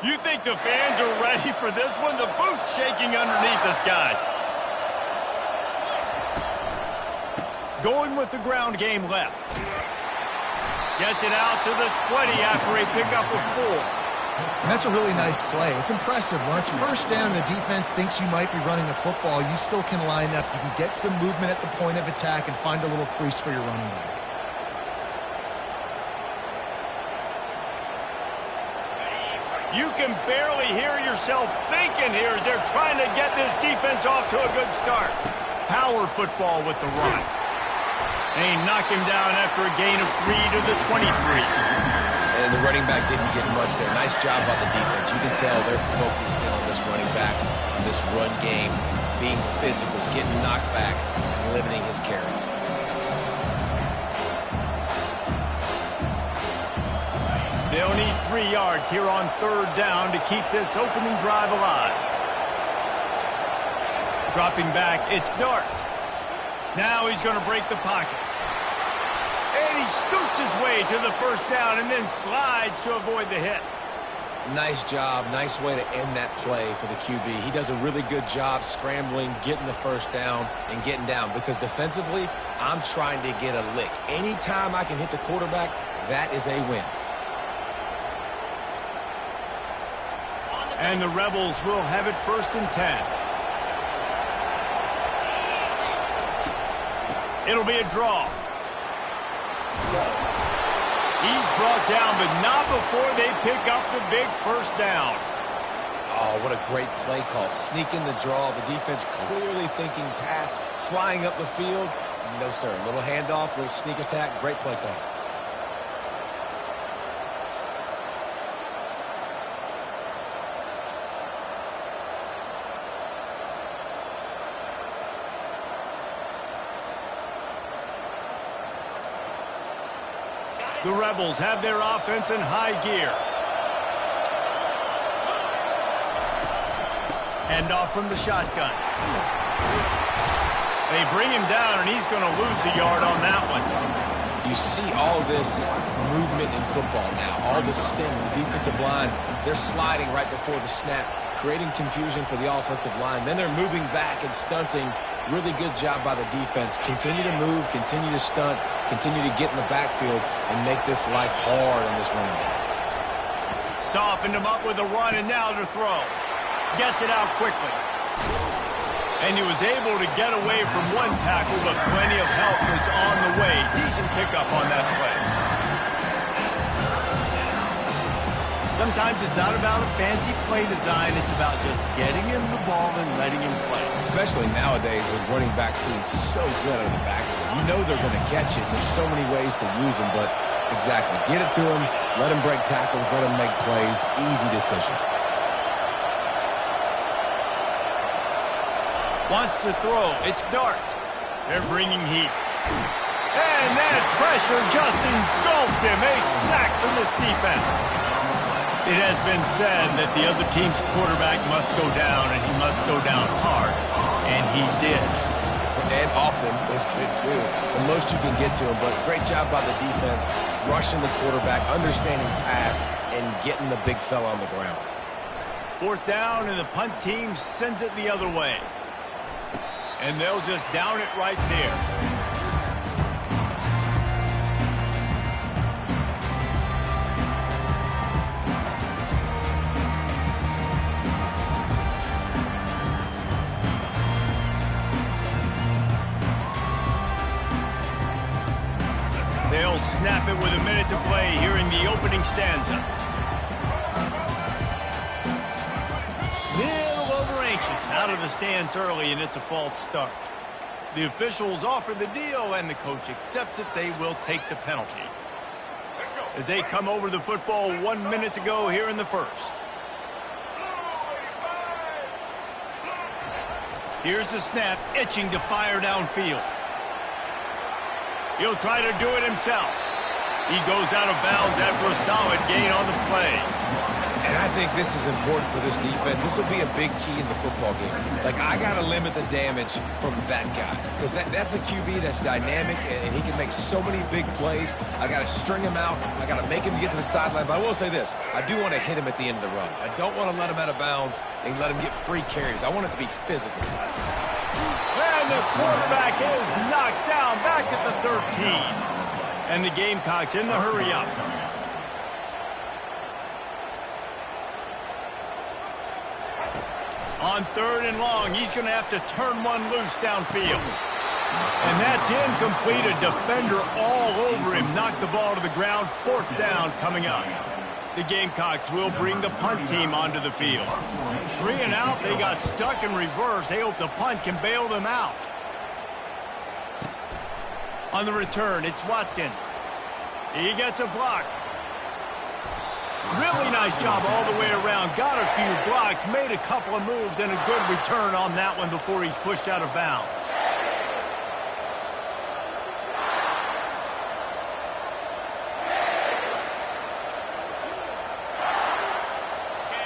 You think the fans are ready for this one? The booth's shaking underneath us, guys. Going with the ground game left. Gets it out to the 20 after a pickup of 4. And that's a really nice play. It's impressive. When it's first down and the defense thinks you might be running a football, you still can line up. You can get some movement at the point of attack and find a little crease for your running back. You can barely hear yourself thinking here as they're trying to get this defense off to a good start. Power football with the run. They knock him down after a gain of 3 to the 23. And the running back didn't get much there. Nice job by the defense. You can tell they're focused in on this running back, on this run game, being physical, getting knockbacks, and limiting his carries. They'll need 3 yards here on 3rd down to keep this opening drive alive. Dropping back, it's Dart. Now he's going to break the pocket. And he scoots his way to the 1st down and then slides to avoid the hit. Nice job. Nice way to end that play for the QB. He does a really good job scrambling, getting the 1st down, and getting down. Because defensively, I'm trying to get a lick. Anytime I can hit the quarterback, that is a win. And the Rebels will have it 1st and 10. It'll be a draw. He's brought down, but not before they pick up the big 1st down. Oh, what a great play call. Sneaking the draw. The defense clearly thinking pass, flying up the field. No, sir. Little handoff, little sneak attack. Great play call. The Rebels have their offense in high gear. Hand off from the shotgun. They bring him down, and he's going to lose a yard on that one. You see all this movement in football now. All the stem, the defensive line, they're sliding right before the snap, creating confusion for the offensive line. Then they're moving back and stunting. Really good job by the defense. Continue to move, continue to stunt, continue to get in the backfield and make this life hard on this running back. Softened him up with a run, and now to throw. Gets it out quickly. And he was able to get away from one tackle, but plenty of help was on the way. Decent pickup on that play. Sometimes it's not about a fancy play design. It's about just getting him the ball and letting him play. Especially nowadays with running backs being so good out of the backfield. You know they're going to catch it. There's so many ways to use them, but exactly. Get it to him, let him break tackles, let him make plays. Easy decision. Wants to throw. It's Dart. They're bringing heat. And that pressure just engulfed him. A sack from this defense. It has been said that the other team's quarterback must go down, and he must go down hard. And he did. And often is good, too. The most you can get to him, but great job by the defense, rushing the quarterback, understanding pass, and getting the big fella on the ground. 4th down, and the punt team sends it the other way. And they'll just down it right there. They'll snap it with a minute to play here in the opening stanza. Little over-anxious out of the stance early, and it's a false start. The officials offer the deal, and the coach accepts it. They will take the penalty. As they come over the football 1 minute to go here in the 1st. Here's the snap, itching to fire downfield. He'll try to do it himself. He goes out of bounds after a solid gain on the play. And I think this is important for this defense. This will be a big key in the football game. Like, I got to limit the damage from that guy because that's a QB that's dynamic, and he can make so many big plays. I got to string him out. I got to make him get to the sideline. But I will say this. I do want to hit him at the end of the runs. I don't want to let him out of bounds and let him get free carries. I want it to be physical. And the quarterback is knocked down back at the 13. And the Gamecocks in the hurry up. On 3rd and long, he's going to have to turn one loose downfield. And that's incomplete. A defender all over him. Knocked the ball to the ground. 4th down coming up. The Gamecocks will bring the punt team onto the field. 3 and out. They got stuck in reverse. They hope the punt can bail them out. On the return, it's Watkins. He gets a block. Really nice job all the way around. Got a few blocks, made a couple of moves, and a good return on that one before he's pushed out of bounds.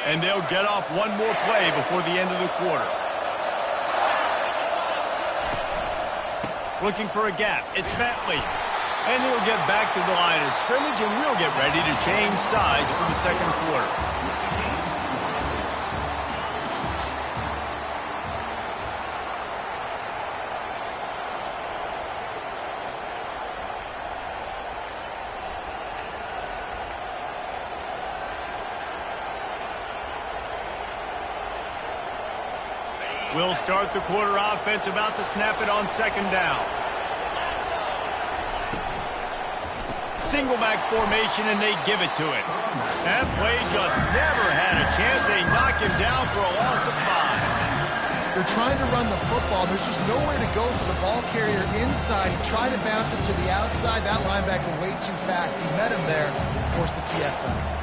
And they'll get off one more play before the end of the quarter. Looking for a gap. It's Bentley. And he'll get back to the line of scrimmage, and we'll get ready to change sides for the second quarter. We'll start the quarter offense, about to snap it on 2nd down. Single back formation, and they give it to it. That play just never had a chance. They knock him down for a loss of 5. They're trying to run the football. There's just nowhere to go for the ball carrier inside. He tried to bounce it to the outside. That linebacker way too fast. He met him there and forced the TFL.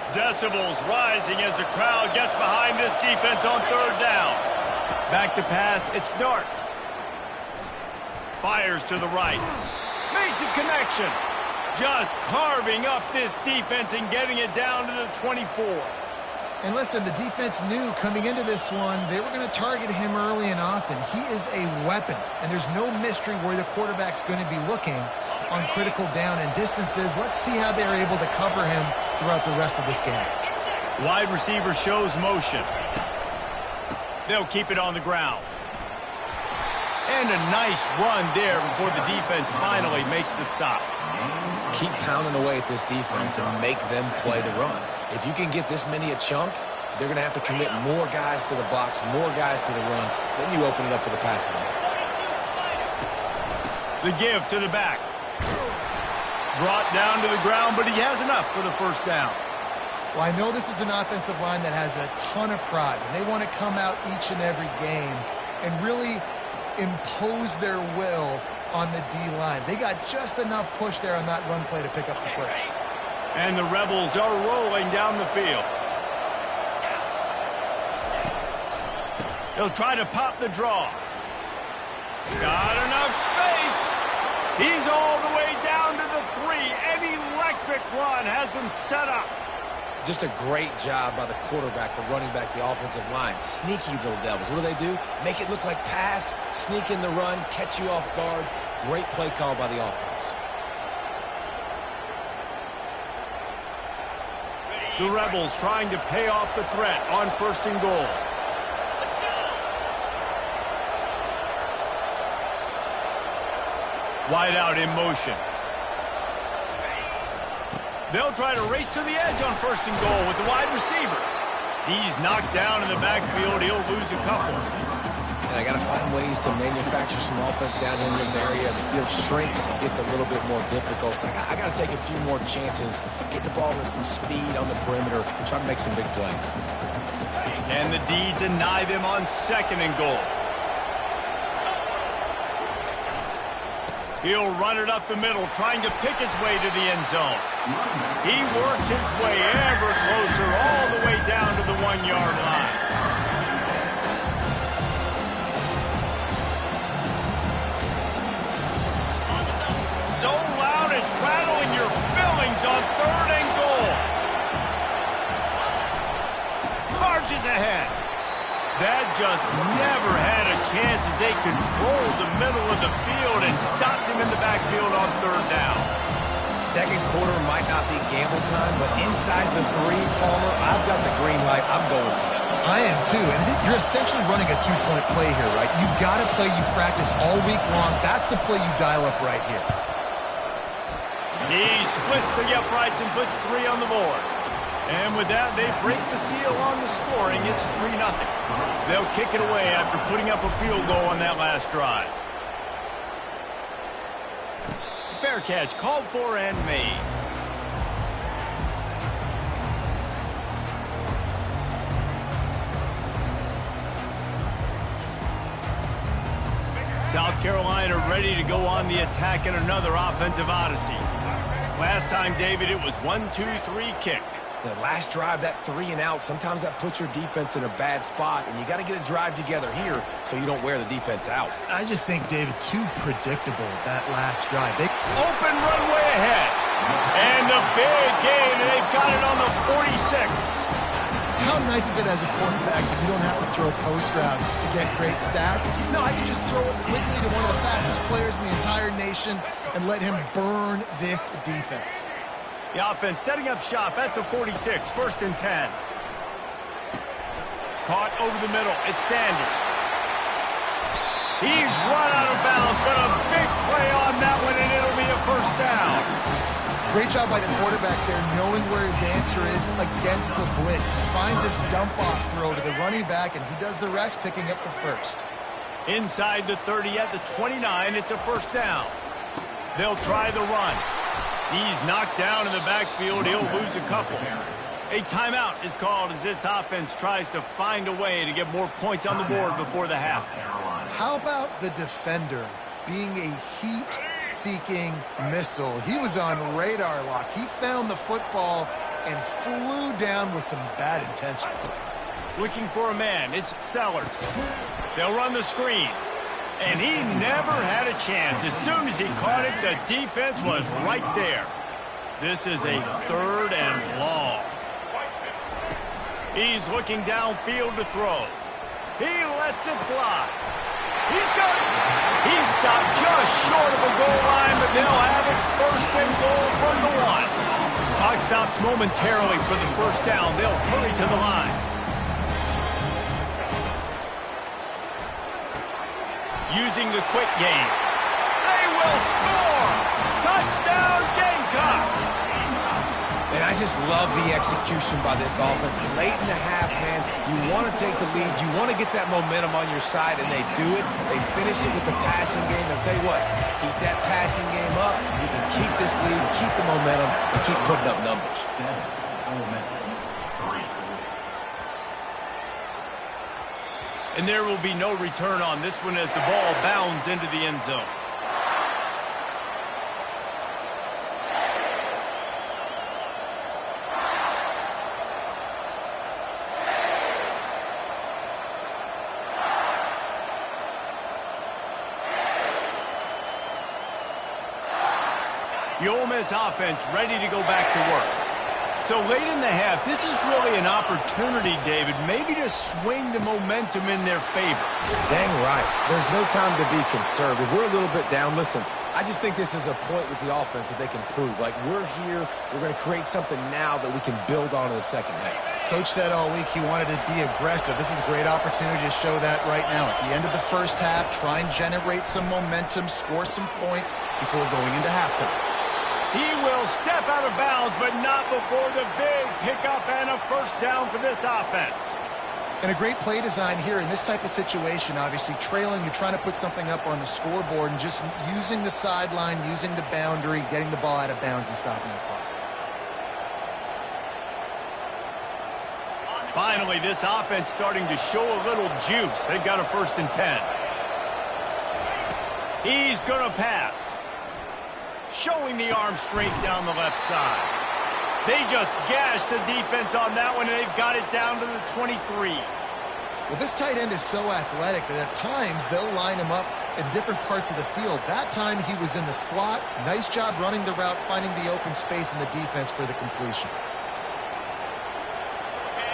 Decibels rising as the crowd gets behind this defense on 3rd down. Back to pass, it's Dart. Fires to the right. Makes a connection. Just carving up this defense and getting it down to the 24. And listen, the defense knew coming into this one, they were going to target him early and often. He is a weapon, and there's no mystery where the quarterback's going to be looking on critical down and distances. Let's see how they're able to cover him throughout the rest of this game. Wide receiver shows motion. They'll keep it on the ground. And a nice run there before the defense finally makes the stop. Keep pounding away at this defense and make them play the run. If you can get this many a chunk, they're going to have to commit more guys to the box, more guys to the run. Then you open it up for the passing game. The give to the back. Brought down to the ground, but he has enough for the 1st down. Well, I know this is an offensive line that has a ton of pride, and they want to come out each and every game and really impose their will on the D-line. They got just enough push there on that run play to pick up the 1st. And the Rebels are rolling down the field. He'll try to pop the draw. Got enough space. He's all the way down to the 3. An electric run has him set up. Just a great job by the quarterback, the running back, the offensive line. Sneaky little devils. What do? Make it look like pass, sneak in the run, catch you off guard. Great play call by the offense. The Rebels trying to pay off the threat on 1st and goal. Wide out in motion. They'll try to race to the edge on 1st and goal with the wide receiver. He's knocked down in the backfield. He'll lose a couple. And I got to find ways to manufacture some offense down here in this area. The field shrinks and gets a little bit more difficult. So I got to take a few more chances, get the ball with some speed on the perimeter, and try to make some big plays. And the D deny them on 2nd and goal. He'll run it up the middle, trying to pick his way to the end zone. He works his way ever closer, all the way down to the 1-yard line. That just never had a chance as they controlled the middle of the field and stopped him in the backfield on third down. Second quarter might not be gamble time, but inside the 3, Palmer, I've got the green light. I'm going for this. I am too, and you're essentially running a 2-point play here, right? You've got to play you practice all week long. That's the play you dial up right here. He splits the uprights and puts 3 on the board. And with that, they break the seal on the scoring. It's 3-0. They'll kick it away after putting up a field goal on that last drive. Fair catch called for and made. South Carolina ready to go on the attack in another offensive odyssey. Last time, David, it was 1-2-3 kick. The last drive, that 3 and out, sometimes that puts your defense in a bad spot, and you got to get a drive together here so you don't wear the defense out. I just think, David, too predictable, that last drive. Open runway ahead. And the big gain, and they've got it on the 46. How nice is it as a quarterback that you don't have to throw post routes to get great stats? No, I can just throw it quickly to one of the fastest players in the entire nation and let him burn this defense. The offense setting up shop at the 46, 1st and 10. Caught over the middle, it's Sanders. He's run out of bounds, but a big play on that one, and it'll be a 1st down. Great job by the quarterback there, knowing where his answer is against the blitz. He finds his dump-off throw to the running back, and he does the rest, picking up the 1st. Inside the 30 at the 29, it's a 1st down. They'll try the run. He's knocked down in the backfield. He'll lose a couple. A timeout is called as this offense tries to find a way to get more points on the board before the half. How about the defender being a heat-seeking missile? He was on radar lock. He found the football and flew down with some bad intentions. Looking for a man. It's Sellers. They'll run the screen. And he never had a chance. As soon as he caught it, the defense was right there. This is a 3rd and long. He's looking downfield to throw. He lets it fly. He's got it. He's stopped just short of the goal line, but they'll have it 1st and goal from the 1. Clock stops momentarily for the 1st down. They'll hurry to the line. Using the quick game. They will score! Touchdown, Gamecocks! And I just love the execution by this offense. Late in the half, man, you want to take the lead. You want to get that momentum on your side, and they do it. They finish it with the passing game. I'll tell you what, keep that passing game up. You can keep this lead, keep the momentum, and keep putting up numbers. And there will be no return on this one as the ball bounds into the end zone. The Ole Miss offense ready to go back to work. So late in the half, this is really an opportunity, David, maybe to swing the momentum in their favor. Dang right. There's no time to be conservative. We're a little bit down. Listen, I just think this is a point with the offense that they can prove. Like, we're here, we're going to create something now that we can build on in the second half. Coach said all week he wanted to be aggressive. This is a great opportunity to show that right now. At the end of the 1st half, try and generate some momentum, score some points before going into halftime. He will step out of bounds, but not before the big pickup and a 1st down for this offense. And a great play design here in this type of situation. Obviously, trailing, you're trying to put something up on the scoreboard and just using the sideline, using the boundary, getting the ball out of bounds and stopping the clock. Finally, this offense starting to show a little juice. They've got a 1st and 10. He's going to pass. Showing the arm strength down the left side. They just gashed the defense on that one, and they've got it down to the 23. Well, this tight end is so athletic that at times they'll line him up in different parts of the field. That time he was in the slot. Nice job running the route, finding the open space in the defense for the completion.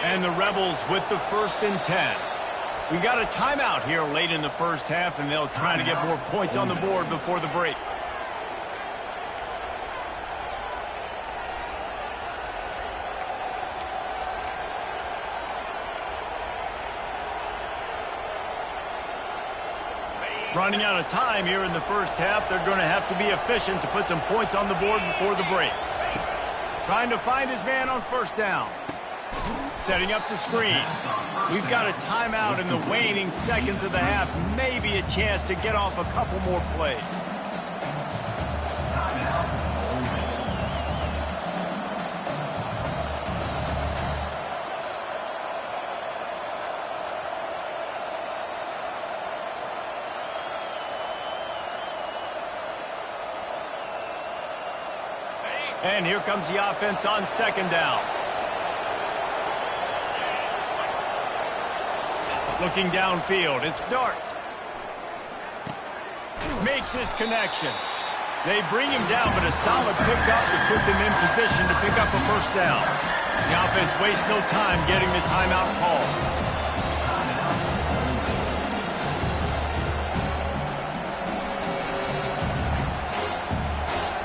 And the Rebels with the 1st and 10. We got a timeout here late in the first half, and they'll try to get more points on the board before the break. Running out of time here in the first half. They're going to have to be efficient to put some points on the board before the break. Trying to find his man on first down. Setting up the screen. We've got a timeout in the waning seconds of the half. Maybe a chance to get off a couple more plays. And here comes the offense on second down. Looking downfield, it's Dart. Makes his connection. They bring him down, but a solid pickup to put them in position to pick up a first down. The offense wastes no time getting the timeout called.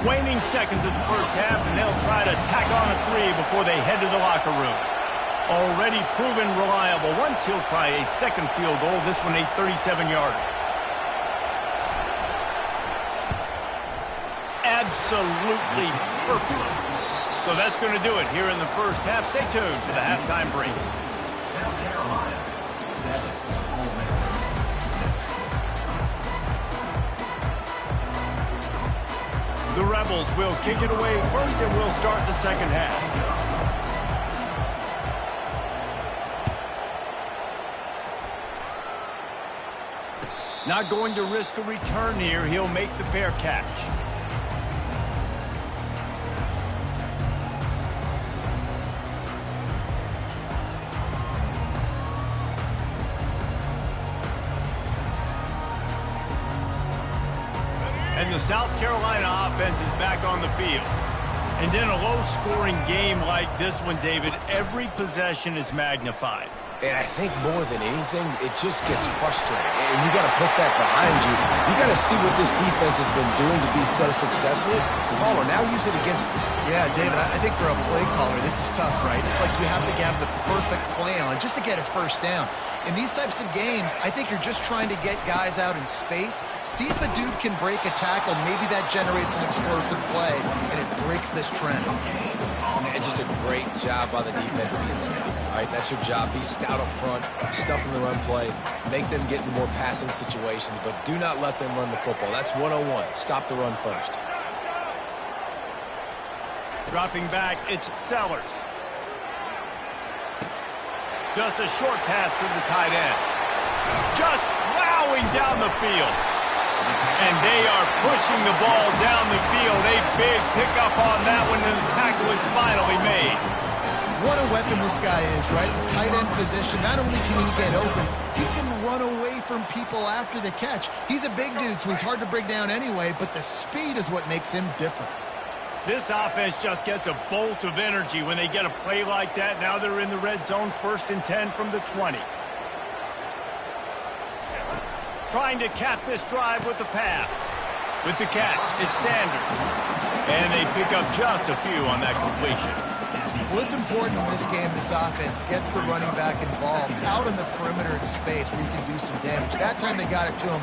Waning seconds of the first half, and they'll try to tack on a 3 before they head to the locker room. Already proven reliable. Once he'll try a second field goal, this one a 37-yarder. Absolutely perfect. So that's going to do it here in the first half. Stay tuned for the halftime break. South Carolina, 7, Ole Miss. The Rebels will kick it away first, and we'll start the second half. Not going to risk a return here. He'll make the fair catch. And the South Carolina offense is back on the field. And in a low-scoring game like this one, David, every possession is magnified. And I think more than anything, it just gets frustrating. And you got to put that behind you. You got to see what this defense has been doing to be so successful. Caller, now use it against them. Yeah, David, I think for a play caller, this is tough, right? It's like you have to have the perfect play on just to get a first down. In these types of games, I think you're just trying to get guys out in space, see if a dude can break a tackle. Maybe that generates an explosive play, and it breaks this trend. And just a great job by the defense being stout. All right, that's your job. Be stout up front, stuff in the run play, make them get in more passing situations, but do not let them run the football. That's 101. Stop the run first. Dropping back, it's Sellers. Just a short pass to the tight end. Just plowing down the field. And they are pushing the ball down the field. A big pickup on that one, and the tackle is finally made. What a weapon this guy is, right? The tight end position. Not only can he get open, he can run away from people after the catch. He's a big dude, so he's hard to bring down anyway, but the speed is what makes him different. This offense just gets a bolt of energy when they get a play like that. Now they're in the red zone, 1st and 10 from the 20. Trying to cap this drive with the pass. With the catch, it's Sanders. And they pick up just a few on that completion. Well, it's important in this game, this offense gets the running back involved out in the perimeter in space where you can do some damage. That time they got it to him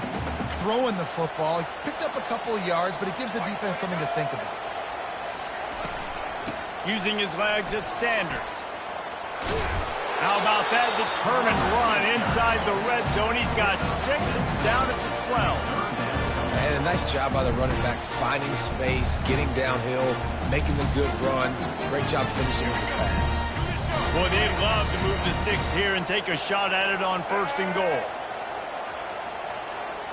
throwing the football. He picked up a couple of yards, but it gives the defense something to think about. Using his legs, it's Sanders. How about that determined run inside the red zone? He's got 6. It's down at the 12. And a nice job by the running back, finding space, getting downhill, making the good run. Great job finishing with his pass. Boy, they'd love to move the sticks here and take a shot at it on 1st and goal.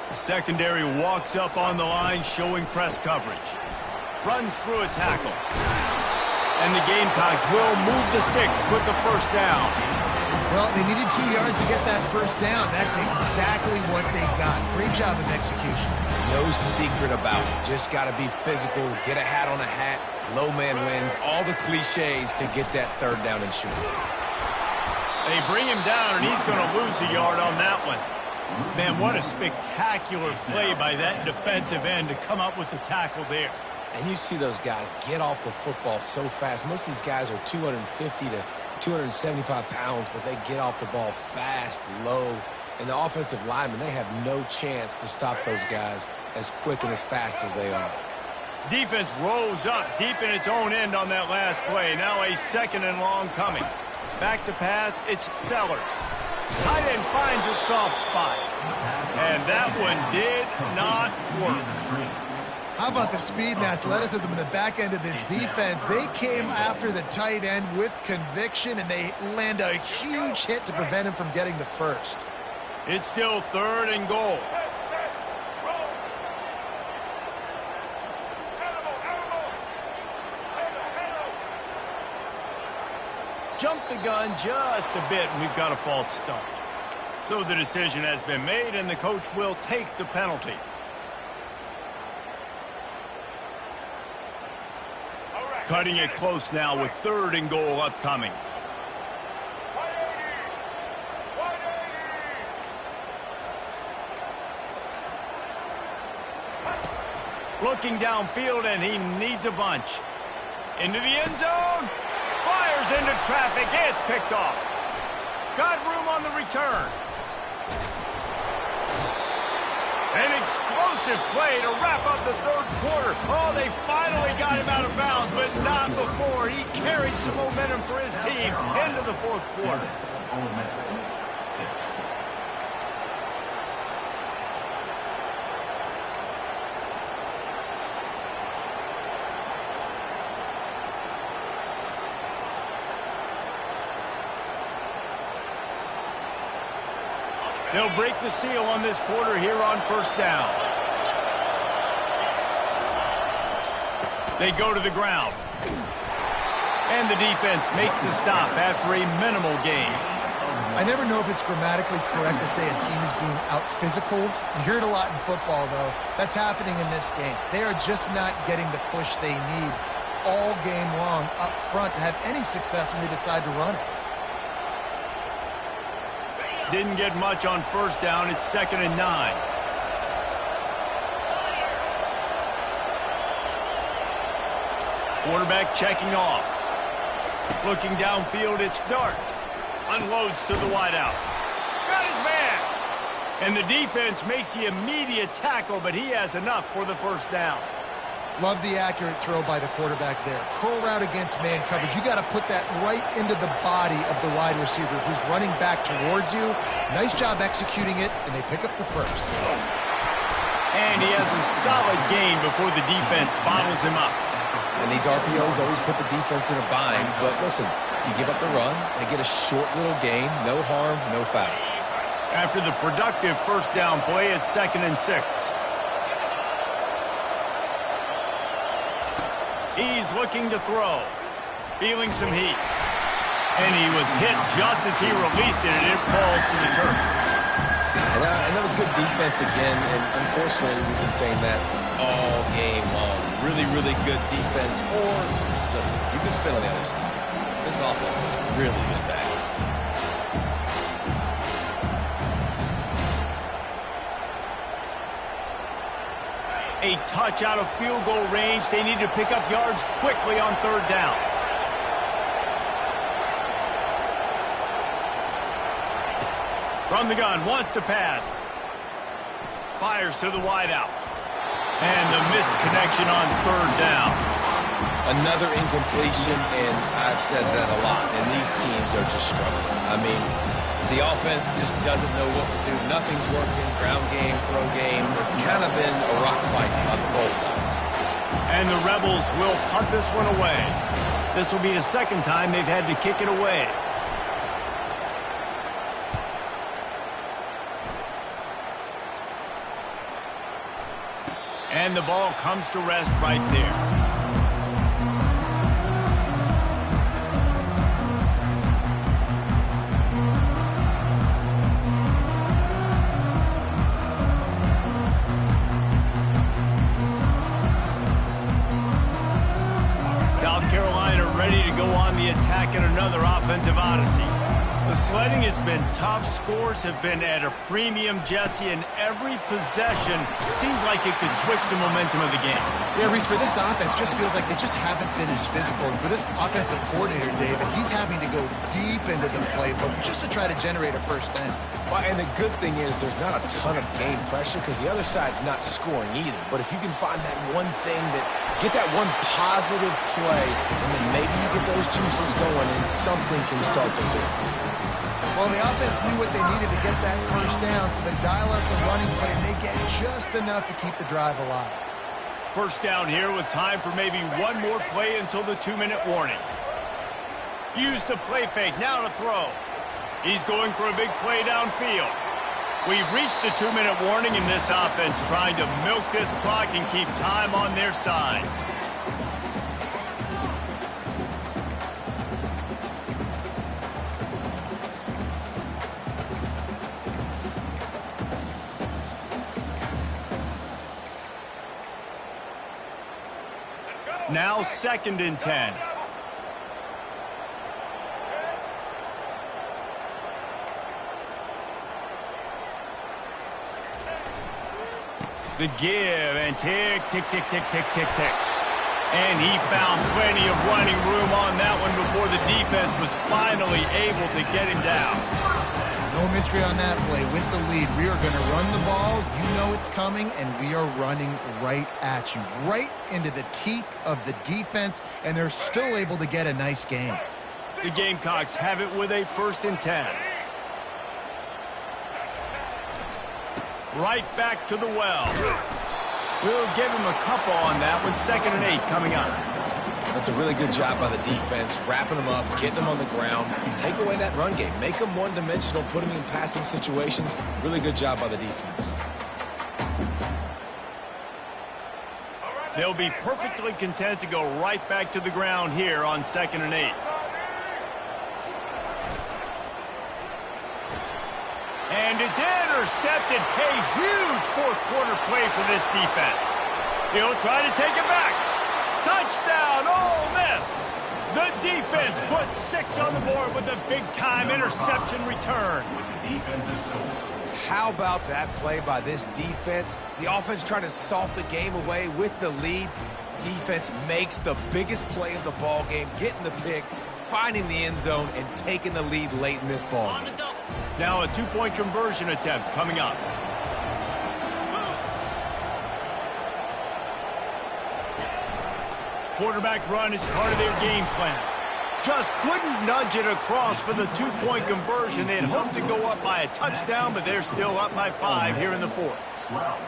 The secondary walks up on the line, showing press coverage. Runs through a tackle. And the Gamecocks will move the sticks with the first down. Well, they needed 2 yards to get that first down. That's exactly what they got. Great job of execution. No secret about it. Just got to be physical, get a hat on a hat, low man wins, all the cliches to get that 3rd down and short. They bring him down, and he's going to lose a yard on that one. Man, what a spectacular play by that defensive end to come up with the tackle there. And you see those guys get off the football so fast. Most of these guys are 250 to 275 pounds, but they get off the ball fast, low. And the offensive linemen, they have no chance to stop those guys as quick and as fast as they are. Defense rose up deep in its own end on that last play. Now a 2nd and long coming. Back to pass, it's Sellers. Tight end finds a soft spot. And that one did not work. How about the speed and athleticism in the back end of this defense? They came after the tight end with conviction, and they land a huge hit to prevent him from getting the first. It's still 3rd and goal. Jumped the gun just a bit, and we've got a false start. So the decision has been made, and the coach will take the penalty. Cutting it close now with 3rd and goal upcoming. Looking downfield, and he needs a bunch. Into the end zone. Fires into traffic. It's picked off. Got room on the return. An explosive play to wrap up the 3rd quarter. Oh, they finally got him out of bounds, but not before. He carried some momentum for his team into the 4th quarter. They'll break the seal on this quarter here on 1st down. They go to the ground. And the defense makes the stop after a minimal gain. I never know if it's grammatically correct to say a team is being out-physicaled. You hear it a lot in football, though. That's happening in this game. They are just not getting the push they need all game long up front to have any success when they decide to run it. Didn't get much on 1st down. It's 2nd and 9. Quarterback checking off. Looking downfield, it's Dart. Unloads to the wideout. Got his man. And the defense makes the immediate tackle, but he has enough for the 1st down. Love the accurate throw by the quarterback there. Curl route against man coverage. You got to put that right into the body of the wide receiver who's running back towards you. Nice job executing it, and they pick up the 1st. And he has a solid gain before the defense bottles him up. And these RPOs always put the defense in a bind. But listen, you give up the run, they get a short little gain, no harm, no foul. After the productive 1st down play, it's 2nd and 6. He's looking to throw. Feeling some heat. And he was hit just as he released it, and it falls to the turf. And that was good defense again, and unfortunately we've been saying that all game long. Really, really good defense. Or, listen, you can spin on the other side. This offense has really been bad. A touch out of field goal range. They need to pick up yards quickly on 3rd down. From the gun, wants to pass. Fires to the wideout. And the missed connection on 3rd down. Another incompletion, and I've said that a lot, and these teams are just struggling. I mean, the offense just doesn't know what to do. Nothing's working. Ground game, throw game. It's kind of been a rock fight on both sides. And the Rebels will punt this one away. This will be the 2nd time they've had to kick it away. And the ball comes to rest right there. South Carolina ready to go on the attack in another offensive odyssey. The sledding has been tough. Scores have been at a premium, Jesse, and every possession seems like it could switch the momentum of the game. Yeah, Reese, for this offense, just feels like they just haven't been as physical. And for this offensive coordinator, David, he's having to go deep into the playbook just to try to generate a first down. Well, and the good thing is there's not a ton of game pressure because the other side's not scoring either. But if you can find that one thing get that one positive play, and then maybe you get those juices going and something can start to build. Well, the offense knew what they needed to get that first down, so they dial up the running play, and they get just enough to keep the drive alive. First down here with time for maybe one more play until the 2-minute warning. Use the play fake, now to throw. He's going for a big play downfield. We've reached the 2-minute warning, and this offense trying to milk this clock and keep time on their side. Now 2nd and 10. The give and tick, tick, tick, tick, tick, tick, tick. And he found plenty of running room on that one before the defense was finally able to get him down. No mystery on that play. With the lead, we are going to run the ball. You know it's coming, and we are running right at you, right into the teeth of the defense, and they're still able to get a nice gain. The Gamecocks have it with a 1st and 10. Right back to the well. We'll give him a couple on that one. 2nd and 8 coming up. That's a really good job by the defense, wrapping them up, getting them on the ground. Take away that run game. Make them one-dimensional, put them in passing situations. Really good job by the defense. They'll be perfectly content to go right back to the ground here on 2nd and 8. And it's intercepted. A huge 4th quarter play for this defense. He'll try to take it back. Touchdown, Ole Miss. The defense puts 6 on the board with a big-time interception return. How about that play by this defense? The offense trying to salt the game away with the lead. Defense makes the biggest play of the ball game, getting the pick, finding the end zone, and taking the lead late in this ball game. Now a 2-point conversion attempt coming up. Quarterback run is part of their game plan. Just couldn't nudge it across for the 2-point conversion. They had hoped to go up by a touchdown, but they're still up by 5 here in the 4th. 12,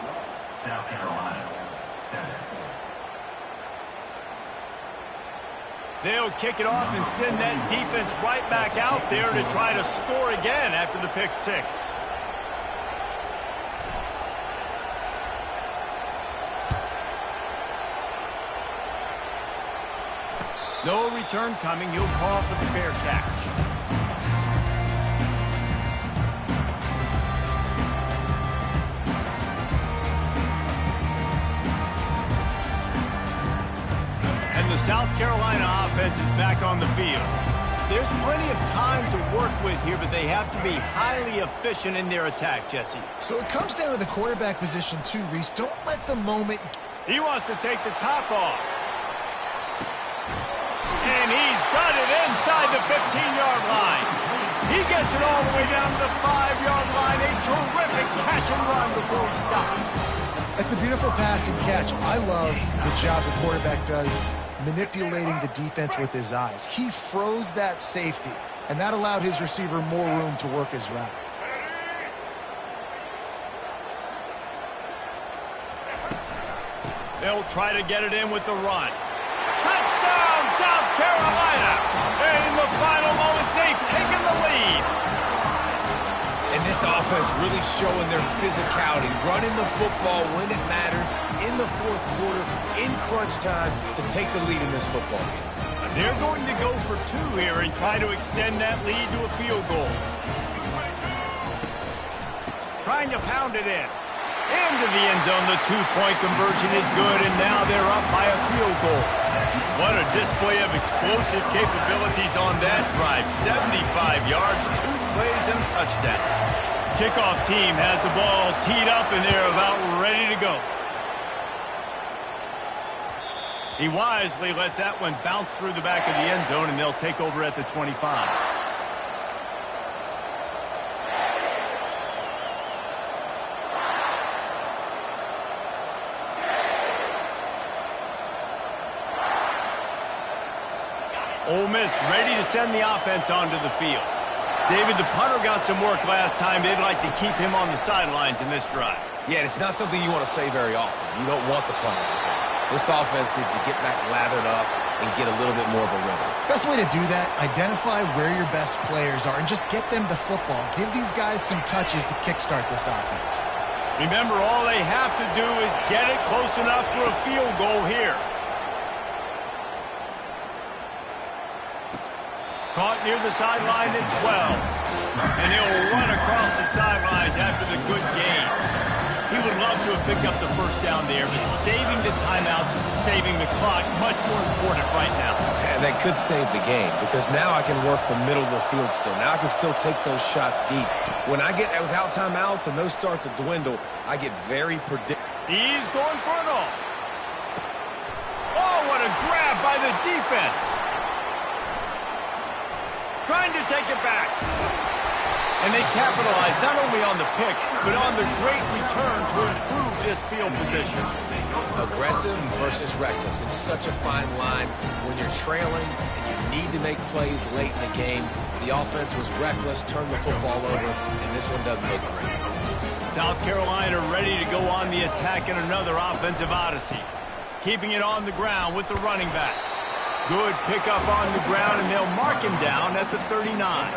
South Carolina, 7. They'll kick it off and send that defense right back out there to try to score again after the pick 6. No return coming. He'll call for the fair catch. And the South Carolina offense is back on the field. There's plenty of time to work with here, but they have to be highly efficient in their attack, Jesse. So it comes down to the quarterback position too, Reese. Don't let the moment... He wants to take the top off. And he's got it inside the 15-yard line. He gets it all the way down to the 5-yard line. A terrific catch and run before he stopped. That's a beautiful pass and catch. I love the job the quarterback does manipulating the defense with his eyes. He froze that safety, and that allowed his receiver more room to work his route. They'll try to get it in with the run. Touchdown, South Carolina! And in the final moments, they've taken the lead. And this offense really showing their physicality, running the football when it matters, in the 4th quarter, in crunch time, to take the lead in this football game. They're going to go for 2 here and try to extend that lead to a field goal. Trying to pound it in. Into the end zone, the 2-point conversion is good, and now they're up by a field goal. What a display of explosive capabilities on that drive. 75 yards, 2 plays, and a touchdown. Kickoff team has the ball teed up, and they're about ready to go. He wisely lets that one bounce through the back of the end zone, and they'll take over at the 25. Ole Miss ready to send the offense onto the field. David, the punter got some work last time. They'd like to keep him on the sidelines in this drive. Yeah, it's not something you want to say very often. You don't want the punter out there. This offense needs to get back lathered up and get a little bit more of a rhythm. Best way to do that, identify where your best players are and just get them the football. Give these guys some touches to kickstart this offense. Remember, all they have to do is get it close enough for a field goal here. Caught near the sideline at 12. And he'll run across the sidelines after the good gain. He would love to have picked up the first down there, but saving the timeouts, saving the clock, much more important right now. And that could save the game, because now I can work the middle of the field still. Now I can still take those shots deep. When I get without timeouts and those start to dwindle, I get very predictable. He's going for it all. Oh, what a grab by the defense. Trying to take it back. And they capitalized not only on the pick, but on the great return to improve this field position. Aggressive versus reckless. It's such a fine line when you're trailing and you need to make plays late in the game. The offense was reckless, turned the football over, and this one doesn't look great. South Carolina ready to go on the attack in another offensive odyssey. Keeping it on the ground with the running back. Good pickup on the ground, and they'll mark him down at the 39.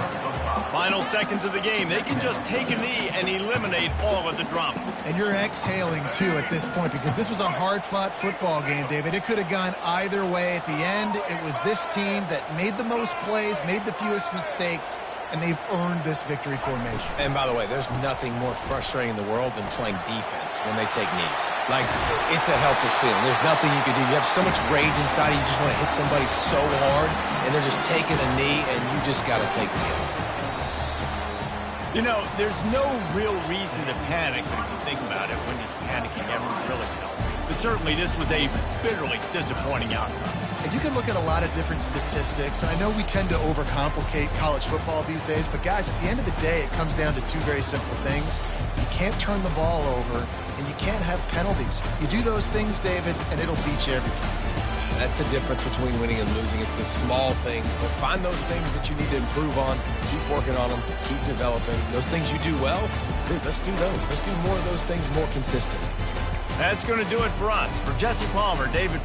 Final seconds of the game. They can just take a knee and eliminate all of the drama. And you're exhaling, too, at this point, because this was a hard-fought football game, David. It could have gone either way. At the end, it was this team that made the most plays, made the fewest mistakes, and they've earned this victory formation. And by the way, there's nothing more frustrating in the world than playing defense when they take knees. Like, it's a helpless feeling. There's nothing you can do. You have so much rage inside you just want to hit somebody so hard, and they're just taking a knee, and you just got to take the hit. You know, there's no real reason to panic, but if you think about it, when does panicking ever really help? But certainly this was a bitterly disappointing outcome. And you can look at a lot of different statistics. I know we tend to overcomplicate college football these days, but guys, at the end of the day, it comes down to two very simple things. You can't turn the ball over, and you can't have penalties. You do those things, David, and it'll beat you every time. That's the difference between winning and losing. It's the small things, but find those things that you need to improve on. Keep working on them. Keep developing. Those things you do well, dude, let's do those. Let's do more of those things more consistently. That's going to do it for us. For Jesse Palmer, David